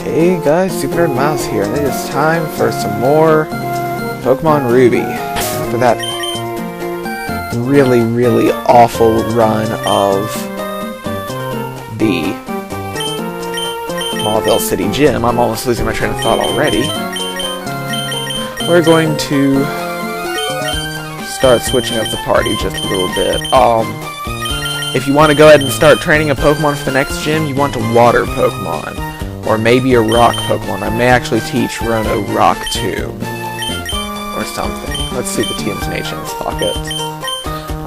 Hey guys, Super Nerd Mouse here, and it is time for some more Pokemon Ruby. For that really, really awful run of the Mauville City Gym, I'm almost losing my train of thought already. We're going to start switching up the party just a little bit. If you want to go ahead and start training a Pokemon for the next gym, you want a water Pokemon. Or maybe a rock Pokemon. I may actually teach Rono Rock Tomb. Or something. Let's see the TM's Nation in his pocket.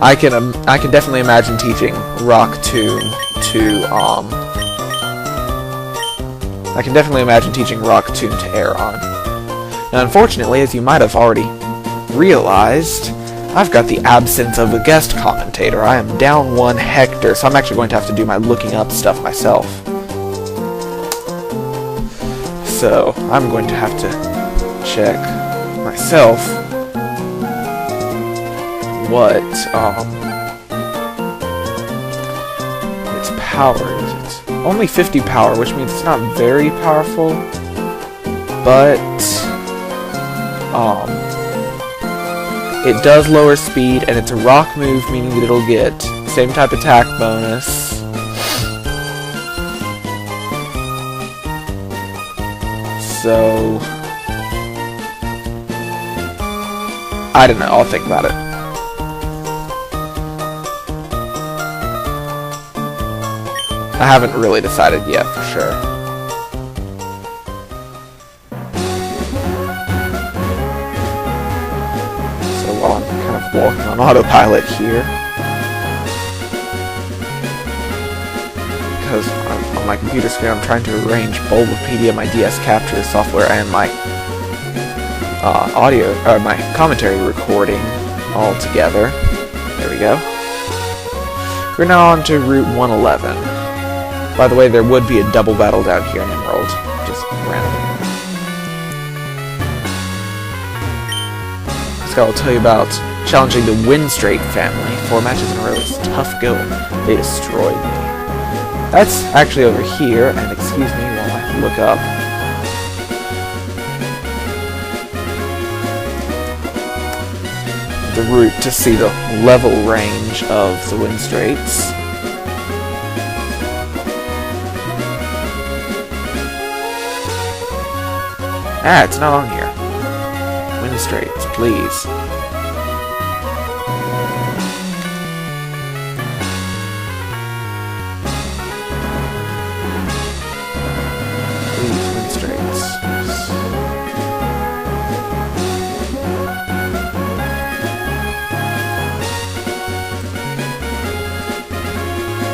I can definitely imagine teaching Rock Tomb to, I can definitely imagine teaching Rock Tomb to Aeron. Now, unfortunately, as you might have already realized, I've got the absence of a guest commentator. I am down one Hector, so I'm actually going to have to do my looking up stuff myself. So, I'm going to have to check myself what, its power is. It's only 50 power, which means it's not very powerful, but, it does lower speed, and it's a rock move, meaning that it'll get same type attack bonus. So, I don't know, I'll think about it. I haven't really decided yet for sure. So while I'm kind of walking on autopilot here, because on my computer screen I'm trying to arrange Bulbapedia, my DS capture software, and my my commentary recording all together. There we go. We're now on to Route 111. By the way, there would be a double battle down here in Emerald, just randomly. This guy will tell you about challenging the Winstrates family. 4 matches in a row is tough going. They destroyed me. That's actually over here, and excuse me while I look up. The route to see the level range of the Winstrates. Ah, it's not on here. Winstrates, please.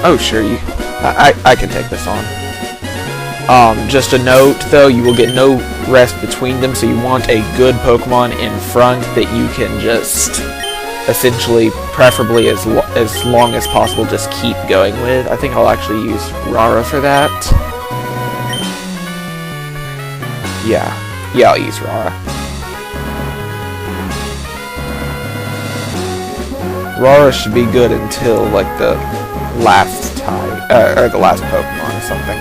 Oh, sure, I can take this on. Just a note, though, you will get no rest between them, so you want a good Pokemon in front that you can just, essentially, preferably as long as possible, just keep going with. I think I'll actually use Rara for that. Yeah, I'll use Rara. Rara should be good until, like, the last or the last Pokemon or something.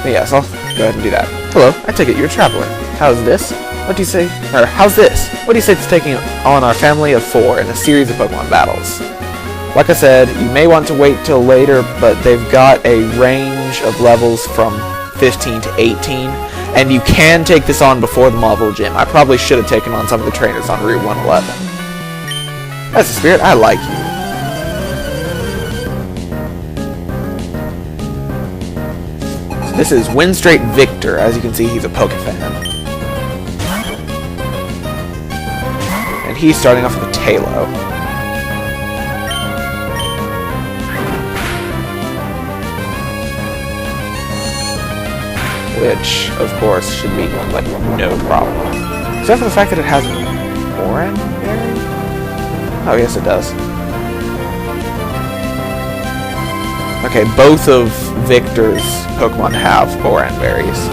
But yes, I'll go ahead and do that. Hello, I take it you're a traveler. How's this? What do you say? Or, how's this? What do you say to taking on our family of 4 in a series of Pokemon battles? Like I said, you may want to wait till later, but they've got a range of levels from 15 to 18, and you can take this on before the Mauville Gym. I probably should have taken on some of the trainers on Route 111. That's the spirit, I like you. This is Winstrate Victor. As you can see, he's a Pokefan. And he's starting off with a Tailo. Which, of course, should be like no problem. Except for the fact that it has Oran Berry? Oh, yes it does. Okay, both of Victor's Pokemon have Oran Berries.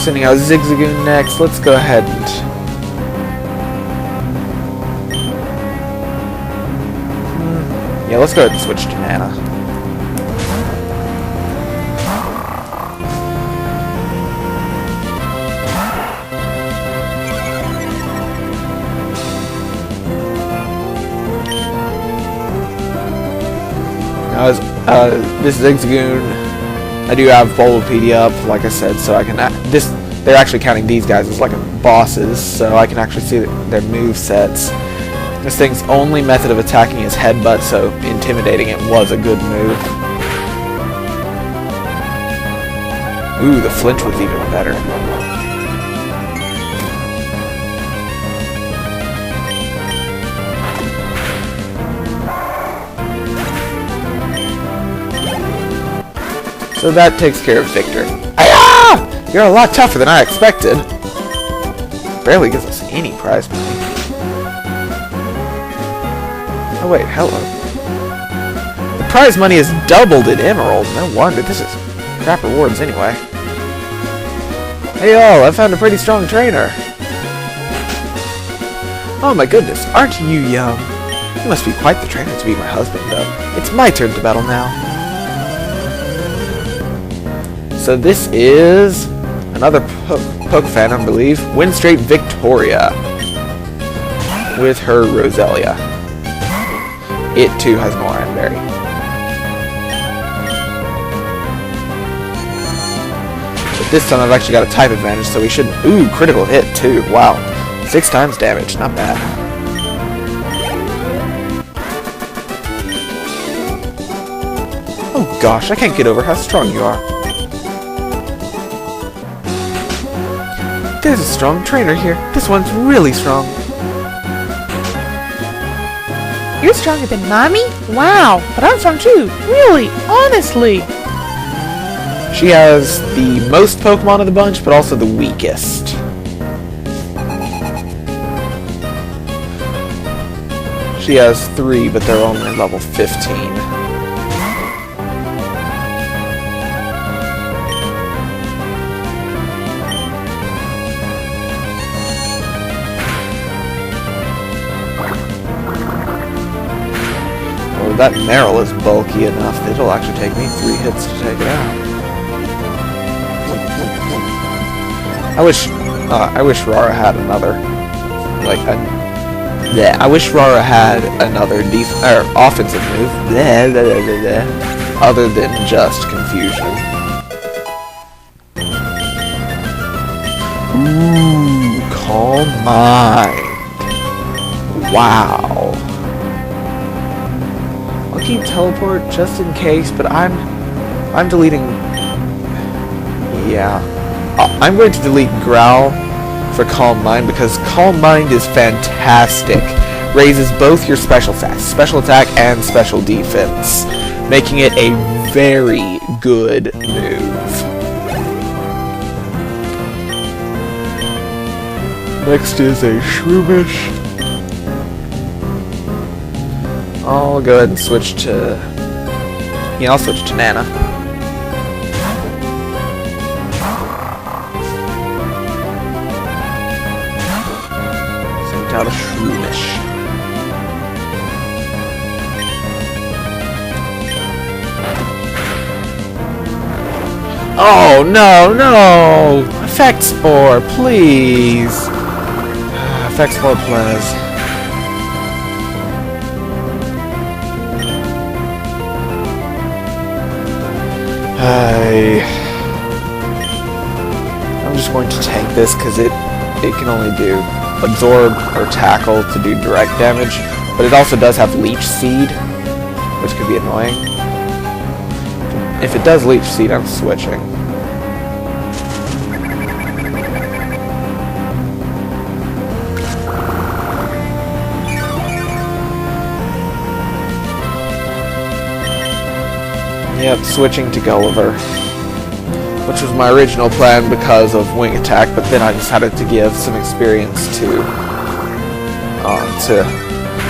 sending out Zigzagoon next. Let's go ahead and... yeah, let's go ahead and switch to Nana. Now, this Zigzagoon, I do have Bulbapedia up, like I said, so I can... they're actually counting these guys as like bosses, so I can actually see their move sets. This thing's only method of attacking is headbutt, so intimidating it was a good move. Ooh, the flinch was even better. So that takes care of Victor. Ayah! You're a lot tougher than I expected. Barely gives us any prize money. Oh wait, hello. The prize money is doubled in Emerald. No wonder, this is crap rewards anyway. Hey all, I found a pretty strong trainer. Oh my goodness, aren't you young? You must be quite the trainer to be my husband, though. It's my turn to battle now. So this is another Poke fan, I believe. Winstrate Victoria. With her Roselia. It too has an Oran Berry. But this time I've actually got a type advantage, so we shouldn't... Ooh, critical hit too. Wow. 6 times damage. Not bad. Oh gosh, I can't get over how strong you are. There's a strong trainer here. This one's really strong. You're stronger than Mommy? Wow, but I'm strong too. Really, honestly. She has the most Pokemon of the bunch, but also the weakest. She has 3, but they're only level 15. That Meryl is bulky enough that it'll actually take me 3 hits to take it out. I wish Rara had another, I wish Rara had another offensive move, other than just confusion. Ooh, Calm Mind. Wow. Keep teleport just in case, but I'm deleting. Yeah, I'm going to delete Growl for Calm Mind because Calm Mind is fantastic. Raises both your special attack and special defense, making it a very good move. Next is a Shroomish. I'll go ahead and switch to... yeah, I'll switch to Nana. Send out a Shroomish. Oh, no, no! Effect Spore, please! Effect Spore, please. I'm just going to tank this because it can only do absorb or tackle to do direct damage, but it also does have leech seed, which could be annoying. If it does leech seed, I'm switching. Yep, switching to Gulliver, which was my original plan because of Wing Attack, but then I decided to give some experience to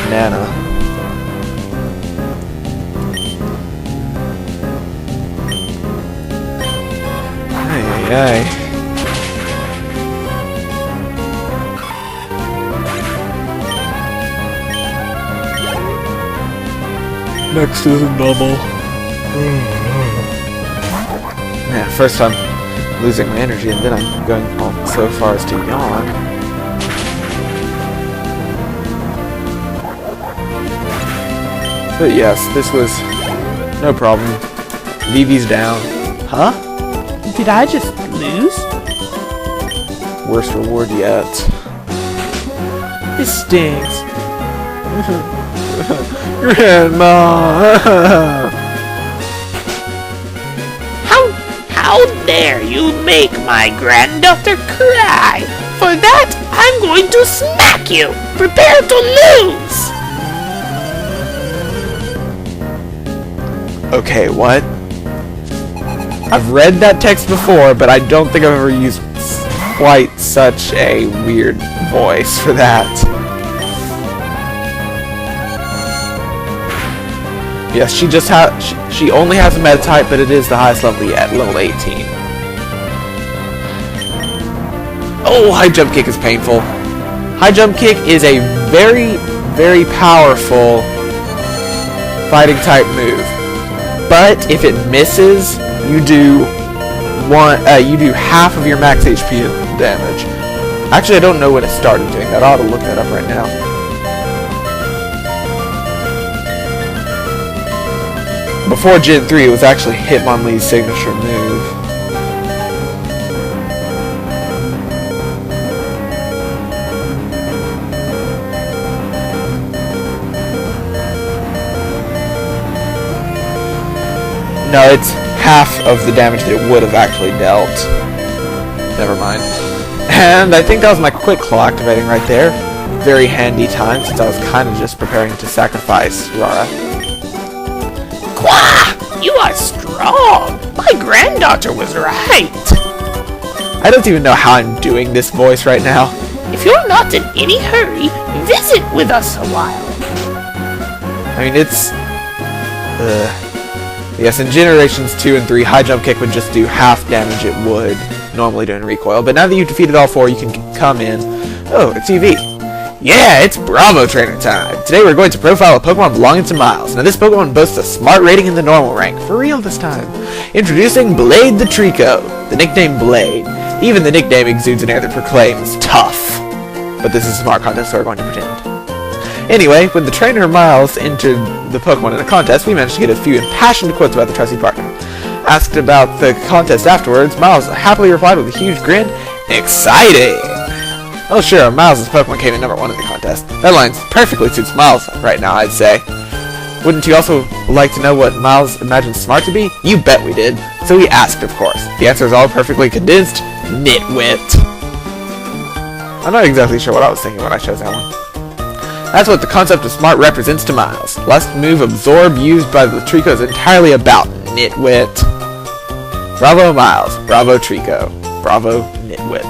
Nana. Ay. Next is normal. Man, first I'm losing my energy and then I'm going home so far as to yawn. But yes, this was no problem. Vivi's down. Huh? Did I just lose? Worst reward yet. This stings. Grandma! How dare you make my granddaughter cry? For that, I'm going to smack you. Prepare to lose. Okay, what? I've read that text before, but I don't think I've ever used quite such a weird voice for that. Yes, she only has a meta type, but it is the highest level yet, level 18. Oh, high jump kick is painful. High jump kick is a very, very powerful fighting type move. But if it misses, you do half of your max HP damage. Actually, I don't know when it started doing that. I ought to look that up right now. Before Gen 3, it was actually Hitmonlee's signature move. No, it's half of the damage that it would have actually dealt. Never mind. And I think that was my quick claw activating right there. Very handy time, since I was kind of just preparing to sacrifice Rara. Quah! You are strong. My granddaughter was right. I don't even know how I'm doing this voice right now. If you're not in any hurry, visit with us a while. I mean, it's... Yes, in Generations 2 and 3, High Jump Kick would just do half damage it would normally do in Recoil. But now that you've defeated all four, you can come in. Oh, it's EV. Yeah, it's Bravo Trainer time! Today we're going to profile a Pokemon belonging to Miles. Now this Pokemon boasts a smart rating in the normal rank. For real this time. Introducing Blade the Trico. The nickname Blade. Even the nickname exudes an air that proclaims tough. But this is a smart contest, so we're going to pretend. Anyway, when the trainer Miles entered the Pokemon in a contest, we managed to get a few impassioned quotes about the trusty partner. Asked about the contest afterwards, Miles happily replied with a huge grin, "Exciting!" Oh sure, Miles' Pokemon came in #1 in the contest. That line perfectly suits Miles right now, I'd say. Wouldn't you also like to know what Miles imagined smart to be? You bet we did. So we asked, of course. The answer is all perfectly condensed. Nitwit. I'm not exactly sure what I was thinking when I chose that one. That's what the concept of smart represents to Miles. Last move Absorb used by the Trico is entirely about Nitwit. Bravo Miles. Bravo Trico. Bravo Nitwit.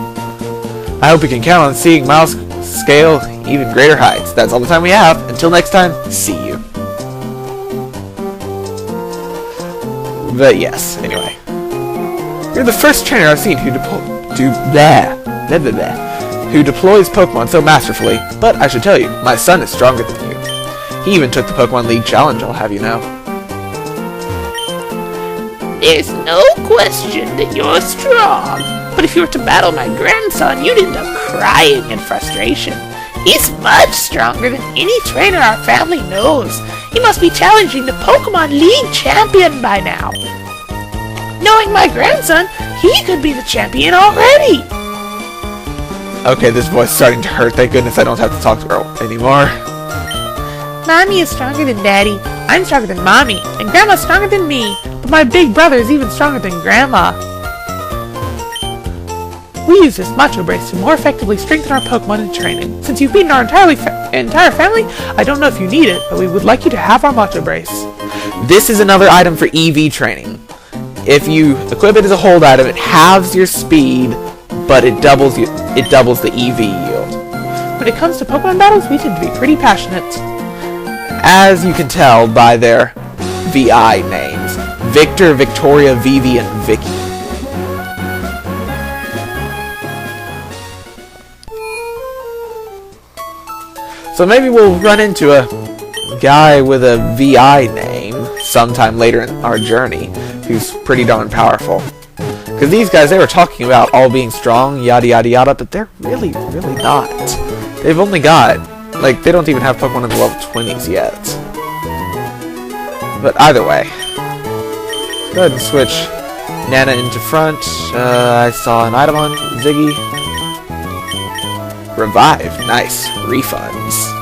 I hope we can count on seeing Miles scale even greater heights. That's all the time we have. Until next time, see you. But yes, anyway. You're the first trainer I've seen who deploys Pokemon so masterfully, but I should tell you, my son is stronger than you. He even took the Pokemon League Challenge, I'll have you know. There's no question that you're strong, but if you were to battle my grandson, you'd end up crying in frustration. He's much stronger than any trainer our family knows. He must be challenging the Pokemon League champion by now. Knowing my grandson, he could be the champion already. Okay, this voice is starting to hurt. Thank goodness I don't have to talk to her anymore. Mommy is stronger than Daddy. I'm stronger than Mommy. And Grandma's stronger than me. But my big brother is even stronger than Grandma. We use this Macho Brace to more effectively strengthen our Pokemon in training. Since you've beaten our entire family, I don't know if you need it, but we would like you to have our Macho Brace. This is another item for EV training. If you equip it as a hold item, it halves your speed, but it doubles the EV yield. When it comes to Pokemon battles, we tend to be pretty passionate. As you can tell by their VI names. Victor, Victoria, Vivi, and Vicky. So maybe we'll run into a guy with a VI name. sometime later in our journey, who's pretty darn powerful. Because these guys, they were talking about all being strong, yada yada yada, but they're really, really not. They've only got, like, they don't even have Pokemon in the level 20s yet. But either way, go ahead and switch Nana into front. I saw an item on Ziggy. Revive, nice. Refunds.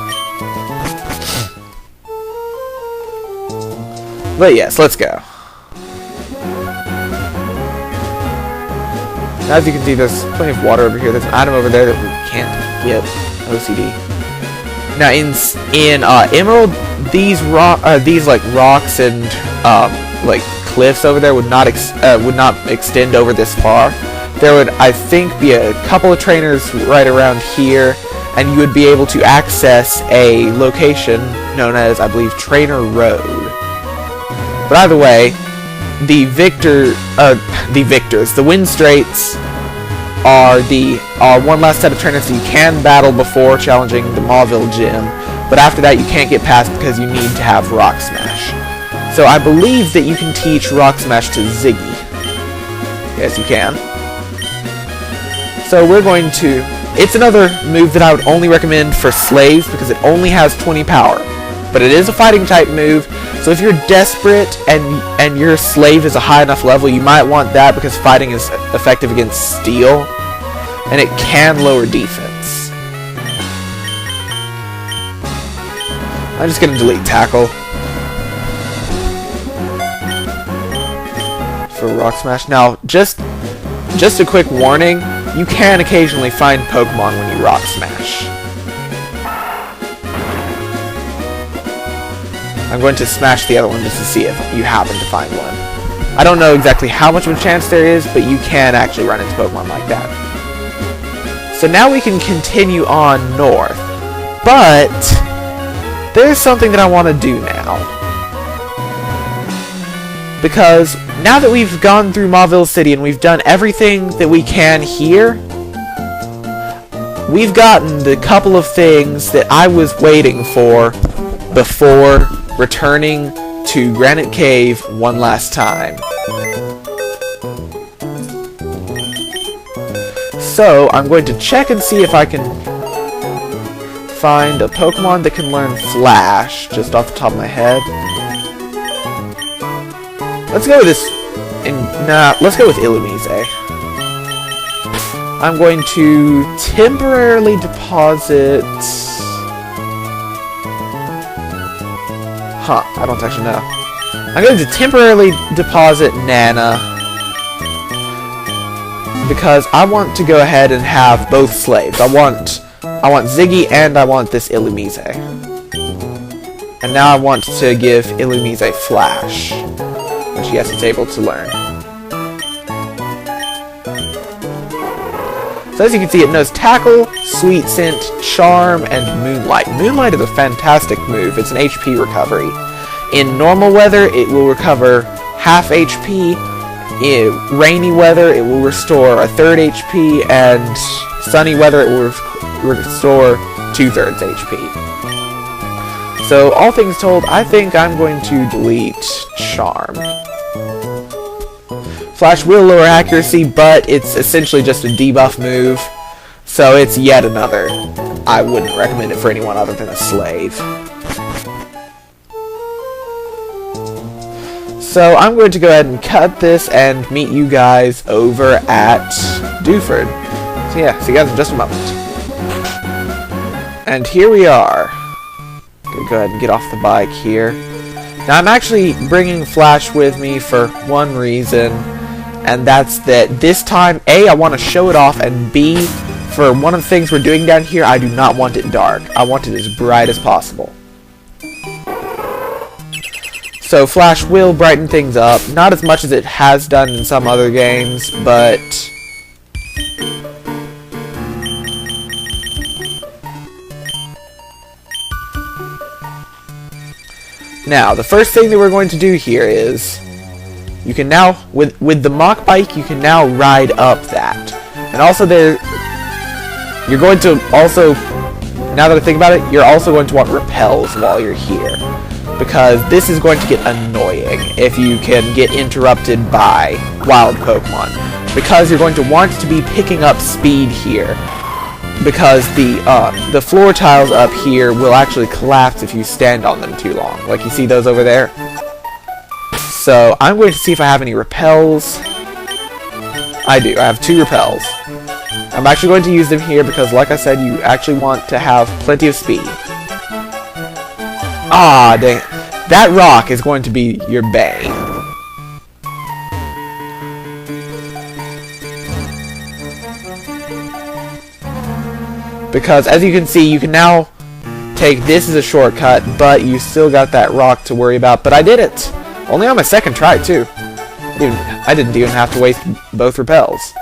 But yes, let's go. Now, as you can see, there's plenty of water over here. There's an item over there that we can't get. OCD. Now, in Emerald, these like rocks and like cliffs over there would not extend over this far. There would, I think, be a couple of trainers right around here, and you would be able to access a location known as, I believe, Trainer Road. But either way, the Winstrates are one last set of trainers that you can battle before challenging the Mauville Gym, but after that you can't get past because you need to have Rock Smash. So I believe that you can teach Rock Smash to Ziggy. Yes, you can. So we're going to... It's another move that I would only recommend for slaves because it only has 20 power. But it is a fighting type move, so if you're desperate and your slave is a high enough level, you might want that because fighting is effective against steel, and it can lower defense. I'm just gonna delete Tackle for Rock Smash. Now, just a quick warning, you can occasionally find Pokemon when you Rock Smash. I'm going to smash the other one just to see if you happen to find one. I don't know exactly how much of a chance there is, but you can actually run into Pokemon like that. So now we can continue on north. But there's something that I want to do now. Because now that we've gone through Mauville City and we've done everything that we can here, we've gotten the couple of things that I was waiting for before returning to Granite Cave one last time. So, I'm going to check and see if I can find a Pokemon that can learn Flash, just off the top of my head. Let's go with this... let's go with Illumise. I'm going to temporarily deposit... I don't actually know. I'm going to temporarily deposit Nana because I want to go ahead and have both slaves. I want Ziggy and I want this Illumise. And now I want to give Illumise Flash, which yes, it's able to learn. So as you can see, it knows Tackle, Sweet Scent, Charm, and Moonlight. Moonlight is a fantastic move. It's an HP recovery. In normal weather, it will recover half HP. In rainy weather, it will restore a third HP. And sunny weather, it will restore 2/3 HP. So, all things told, I think I'm going to delete Charm. Flash will lower accuracy, but it's essentially just a debuff move, so it's yet another. I wouldn't recommend it for anyone other than a slave. So I'm going to go ahead and cut this and meet you guys over at Dewford. So yeah, see you guys in just a moment. And here we are. Gonna go ahead and get off the bike here. Now I'm actually bringing Flash with me for one reason, and that's that this time, A, I want to show it off, and B, for one of the things we're doing down here, I do not want it dark. I want it as bright as possible. So Flash will brighten things up, not as much as it has done in some other games, but... Now, the first thing that we're going to do here is... You can now, with the Mach Bike, you can now ride up that. And also you're going to also, now that I think about it, you're also going to want repels while you're here. because this is going to get annoying if you can get interrupted by wild Pokemon, because you're going to want to be picking up speed here, because the floor tiles up here will actually collapse if you stand on them too long. Like, you see those over there? So I'm going to see if I have any repels. I do. I have 2 repels. I'm actually going to use them here because, like I said, you actually want to have plenty of speed. Ah, dang. That rock is going to be your bane. Because, as you can see, you can now take this as a shortcut, but you still got that rock to worry about. But I did it! Only on my second try, too. I didn't even have to waste both repels.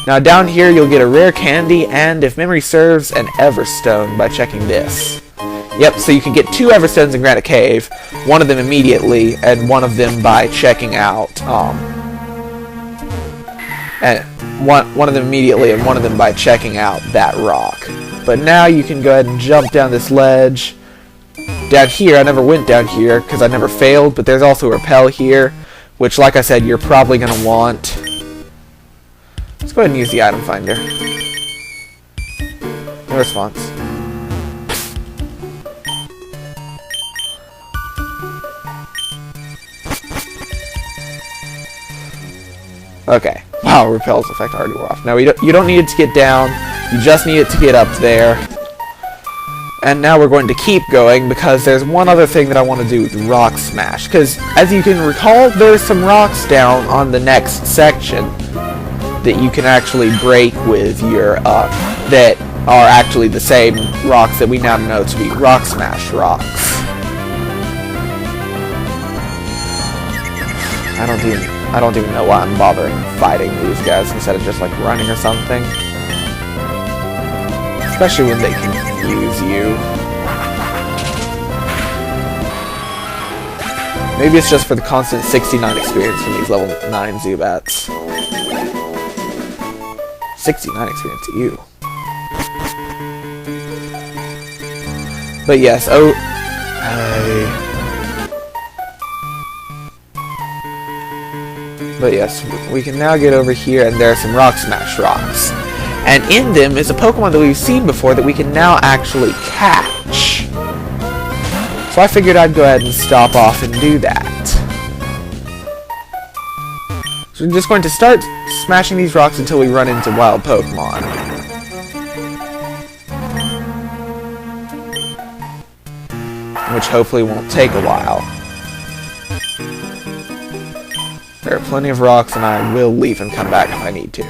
Now, down here, you'll get a rare candy, and if memory serves, an Everstone by checking this. Yep, so you can get 2 Everstones in Granite Cave, one of them immediately, and one of them by checking out, one of them immediately, and one of them by checking out that rock. But now you can go ahead and jump down this ledge. Down here, I never went down here, because I never failed, but there's also a repel here, which, like I said, you're probably going to want. Let's go ahead and use the item finder. No response. Okay. Wow, repel's effect already wore off. Now, you don't need it to get down. You just need it to get up there. And now we're going to keep going because there's one other thing that I want to do with Rock Smash. Because, as you can recall, there's some rocks down on the next section that you can actually break with your, that are actually the same rocks that we now know to be Rock Smash rocks. I don't even know why I'm bothering fighting these guys instead of just, like, running or something. Especially when they can use you. Maybe it's just for the constant 69 experience from these level 9 Zubats. 69 experience, ew. But yes, But yes, we can now get over here, and there are some Rock Smash rocks. And in them is a Pokemon that we've seen before that we can now actually catch. So I figured I'd go ahead and stop off and do that. So we're just going to start smashing these rocks until we run into wild Pokemon. Which hopefully won't take a while. There are plenty of rocks, and I will leave and come back if I need to.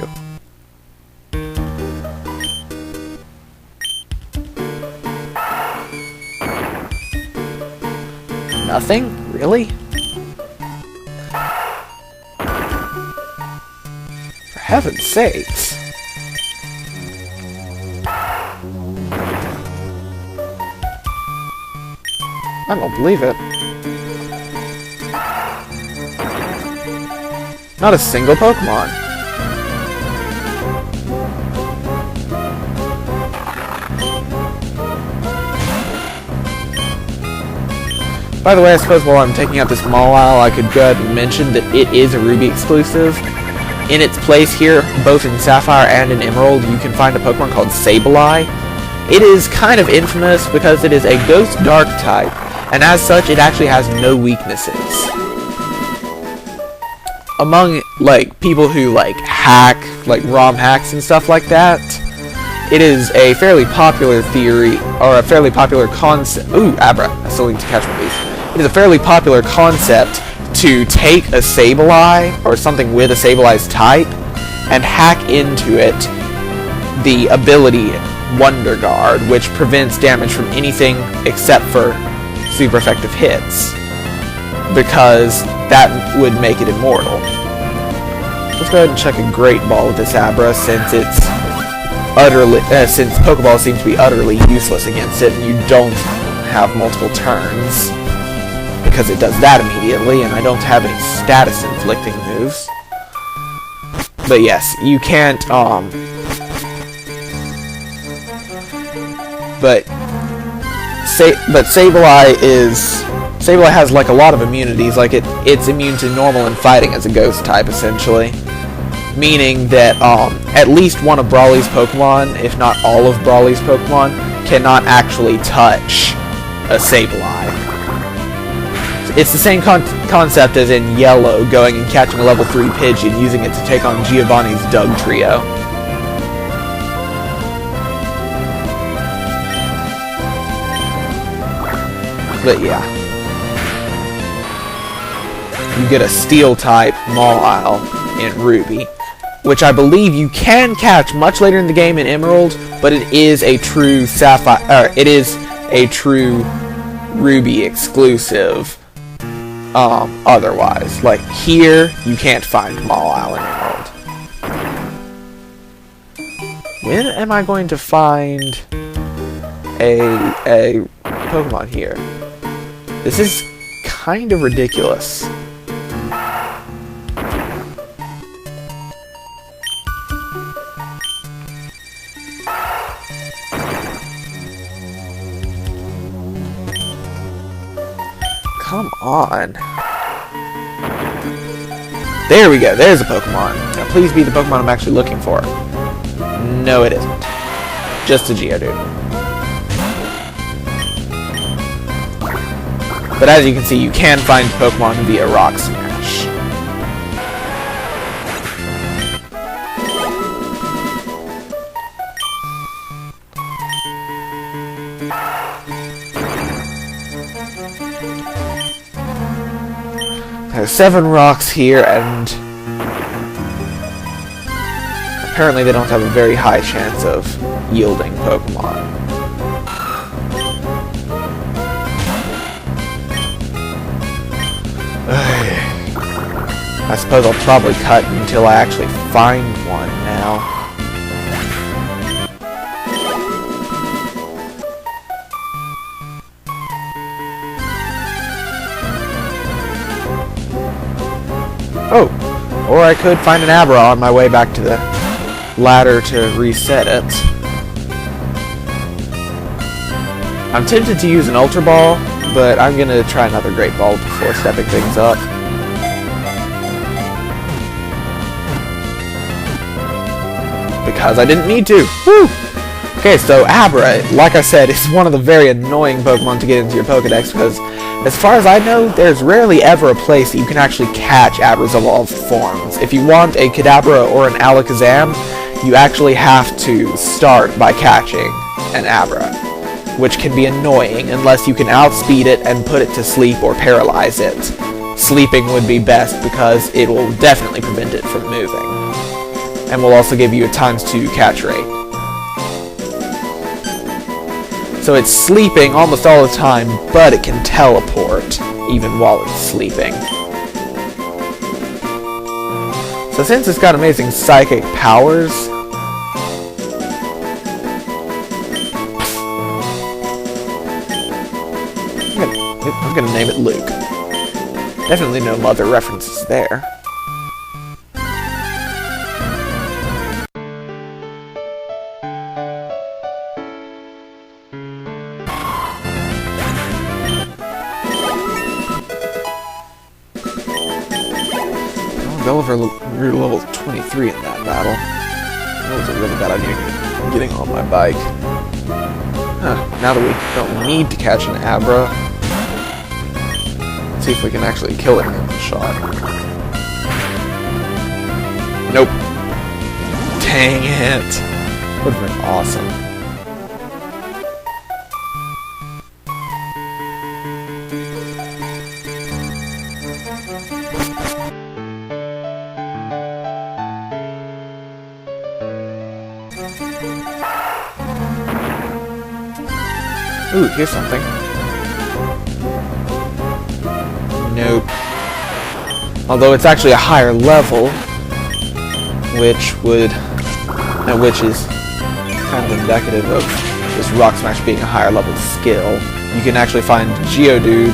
Nothing? Really? For heaven's sakes. I don't believe it. Not a single Pokemon. By the way, I suppose while I'm taking out this Mawile, I could go ahead and mention that it is a Ruby exclusive. In its place here, both in Sapphire and in Emerald, you can find a Pokemon called Sableye. It is kind of infamous because it is a Ghost Dark type, and as such, it actually has no weaknesses. Among, like, people who, like, hack, like, ROM hacks and stuff like that, it is a fairly popular theory, or a fairly popular concept. Ooh, Abra. I still need to catch one of these. It is a fairly popular concept to take a Sableye, or something with a Sableye's type, and hack into it the ability Wonder Guard, which prevents damage from anything except for super effective hits, because that would make it immortal. Let's go ahead and check a Great Ball with this Abra, since it's utterly, since Pokeball seems to be utterly useless against it, and you don't have multiple turns, because it does that immediately, and I don't have any status inflicting moves. But yes, you can't, but Sableye is Sableye has like a lot of immunities, like it's immune to normal and fighting as a ghost type essentially. Meaning that at least one of Brawly's Pokemon, if not all of Brawly's Pokemon, cannot actually touch a Sableye. It's the same concept as in Yellow, going and catching a level 3 Pidgeon, using it to take on Giovanni's Doug Trio. But yeah. You get a Steel-type Mawile in Ruby, which I believe you can catch much later in the game in Emerald, but it is a true Sapphire, it is a true Ruby exclusive. Otherwise, like here, you can't find Mawile in Emerald. When am I going to find a Pokemon here? This is kind of ridiculous. Come on. There we go. There's a Pokemon. Now please be the Pokemon I'm actually looking for. No, it isn't. Just a Geodude. But as you can see, you can find Pokemon via Rock Smash. There's 7 rocks here, and apparently they don't have a very high chance of yielding Pokemon. I suppose I'll probably cut until I actually find one now. Oh, or I could find an Abra on my way back to the ladder to reset it. I'm tempted to use an Ultra Ball, but I'm going to try another Great Ball before stepping things up. Because I didn't need to. Woo! Okay, so Abra, like I said, is one of the very annoying Pokemon to get into your Pokedex because, as far as I know, there's rarely ever a place that you can actually catch Abra's evolved forms. If you want a Kadabra or an Alakazam, you actually have to start by catching an Abra, which can be annoying unless you can outspeed it and put it to sleep or paralyze it. Sleeping would be best because it will definitely prevent it from moving, and will also give you a ×2 catch rate. So it's sleeping almost all the time, but it can teleport even while it's sleeping. So since it's got amazing psychic powers, I'm gonna name it Luke. Definitely no mother references there. Gulliver grew to level 23 in that battle. That was a really bad idea getting on my bike. Now that we don't need to catch an Abra, let's see if we can actually kill it in one shot. Nope. Dang it. Would have been awesome. Ooh, here's something. Nope. Although it's actually a higher level, which is kind of indicative of this Rock Smash being a higher level skill. You can actually find Geodude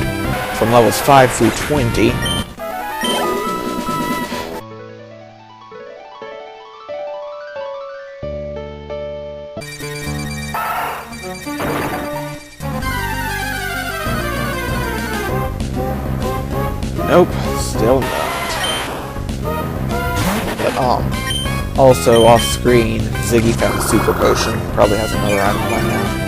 from levels 5 through 20. Nope, still not. But, also off screen, Ziggy found a super potion. Probably has another item by now.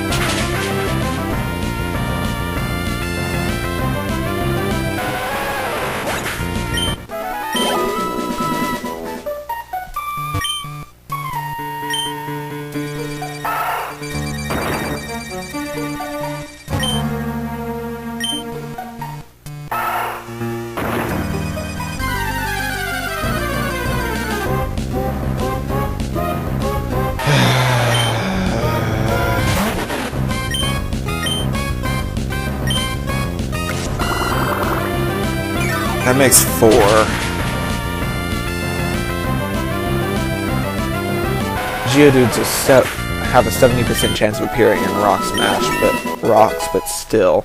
That makes 4. Geodudes have a 70% chance of appearing in Rock Smash, but still.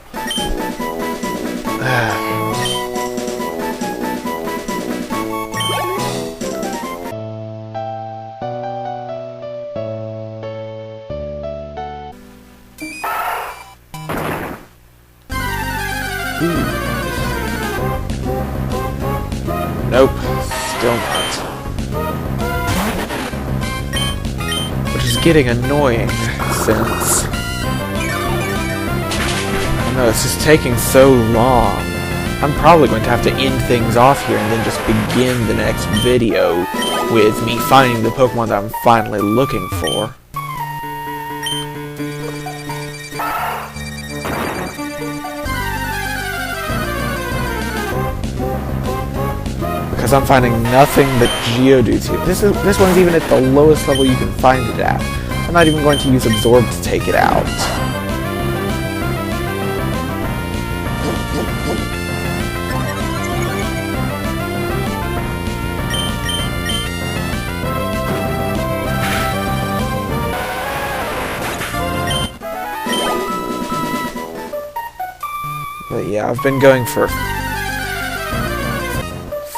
Nope, still not. Which is getting annoying, since... I don't know, it's just taking so long. I'm probably going to have to end things off here and then just begin the next video with me finding the Pokemon that I'm finally looking for. Because I'm finding nothing but Geodudes here. This one's even at the lowest level you can find it at. I'm not even going to use Absorb to take it out. But yeah, I've been going for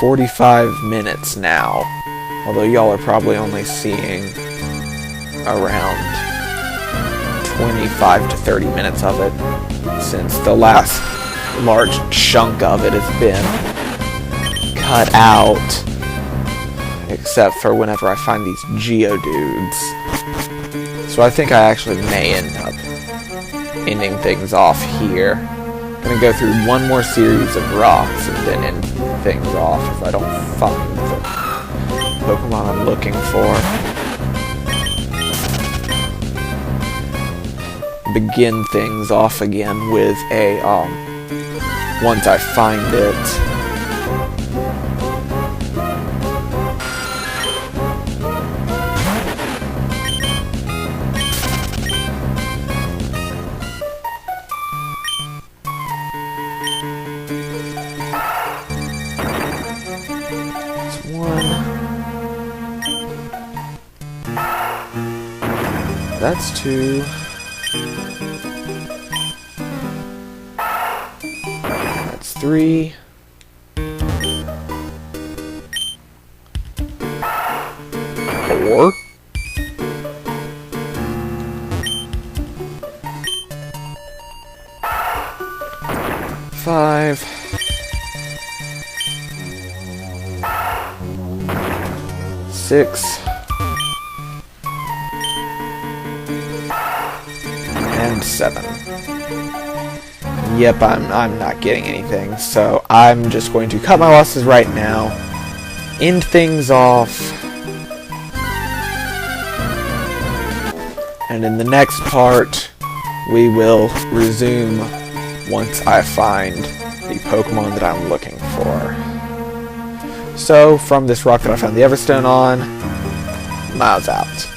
45 minutes now, although y'all are probably only seeing around 25 to 30 minutes of it, since the last large chunk of it has been cut out, except for whenever I find these Geodudes. So I think I actually may end up ending things off here. I'm going to go through one more series of rocks and then end things off if I don't find the Pokemon I'm looking for. Begin things off again with a, once I find it. That's 2. That's 3. 4. 5. 6. And 7. Yep, I'm not getting anything, so I'm just going to cut my losses right now, end things off, and in the next part, we will resume once I find the Pokemon that I'm looking for. So, from this rock that I found the Everstone on, Miles out.